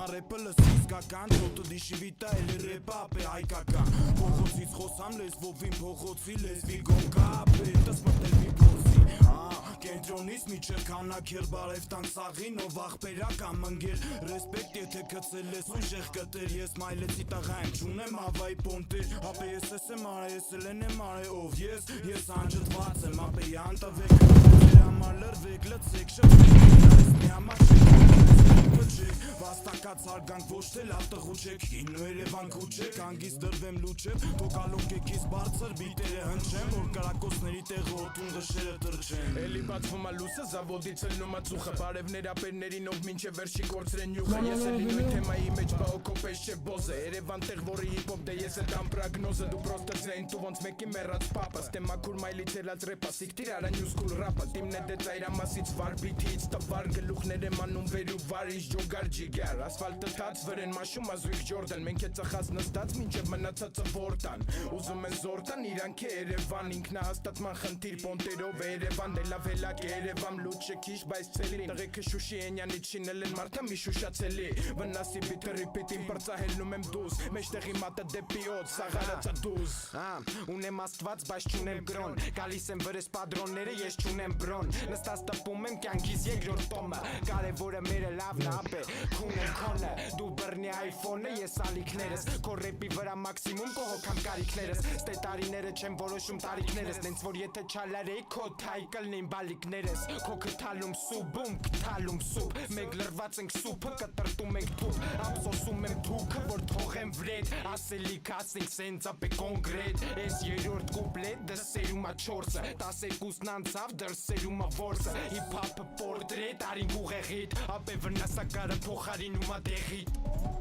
Հիմա ռեպը լսի իսկական Թոտը դիշի վիտա էլ է ռեպը ապե հայկական Փողոցից խոսամ լեզվով իմ փողոցի լեզվի գոնկա ապե Տս մտել մի փորձի Կենտրոնից միջև քանաքեր բարև տան սաղին ով աղբերակ ամնգեր Ռեսպեկտ եթե կծել ես ուժեղ կտեր Ես մայլեցի տաղա եմ չունեմ ավայի պոնտեր Ապե ես եմ արե ես էլ եմ արե ով ես անջտված եմ ապե յանտավեք Ձեր համար լրվեք լծեք շվեք Ես մի համար չեք Վաստակած արգանք ոչ թե լավ տղու չեք Ինո Երևան քուչեք հանգից դրվեմ լուչև Թոկալոկ եկիս բարձր բիտերը հնչեմ Որ կարակոսների տեղը օտուն ղշերը տրչեն Էլի բացվում ա լուսը զավոդից ելնում ա ծուխը Բարևներ ապերներին ով մինչև վերջի կորցրեն նյուխը Ես էլի նույն թեմայի մեջ բաոքո պես չէ բոզը Երևան տեղ որի հիպոպ դե ես էլ տամ պրագնոզը Դու պրոստը ձեն տու ոնց մեկի մեռած պապը Ստե մաքուր մայլից ելած ռեպա սիկտիր արա նյուսկուլ ռապը Տիմն է դե ծայրամասից վար բիթից տվար գլուխներ եմ անում վեր ու վարիշ ջոգար ջիգար Ասվալտը թաց վրեն մաշում ազույք ջորդան Մենք է ծխած նստած մինչև մնացածը որդան Ուզում են զորդան իրանք է Երևան ինքնահաստատման խնդիր պոնտերով Երևան դե լավ հելակ Երևան լուչը քիչ բայց ցելին Տղեկը շուշի ենյանից շինել են մարդը մի շուշացելի Վնասի բիթը ռիպիտին պրծահելնում եմ դուզ Մեջտեղի մատը դեպի օդ սաղարացա դուզ Ունեմ աստված բայց չունեմ գրոն Գալիս եմ վրես պադրոնները ես չունեմ բրոն Նստած տպում եմ կյանքիս երկրորդ տոմը Կարևորը մերը լավն ապե Քունեմ քոնը դու բռնի այֆոնը ես ալիքներս Քո ռեպի վրա մաքսիմում կողոքամ կարիքներս Ստե տարիները չեմ որոշում տարիքներս Նենց որ եթե չալարեի քո թայ կլնեին բալիկներս Քո կթալում սուբում կթալում սուբ Մենք լրված ենք սուպը կտրտում ենք թուպ Ափսոսում եմ թուքը որ թողեմ վրետ Ասելիք ասենք սենց ապե կոնկրետ Ես երորդ կուպլետ դսերում ա չորսը 12-ն անցավ դրսերում ա որսը Հիփ հոփը պորտրետ արին գուղեղիտ Ապե վնասակարը փոխարինում ա դեղիտ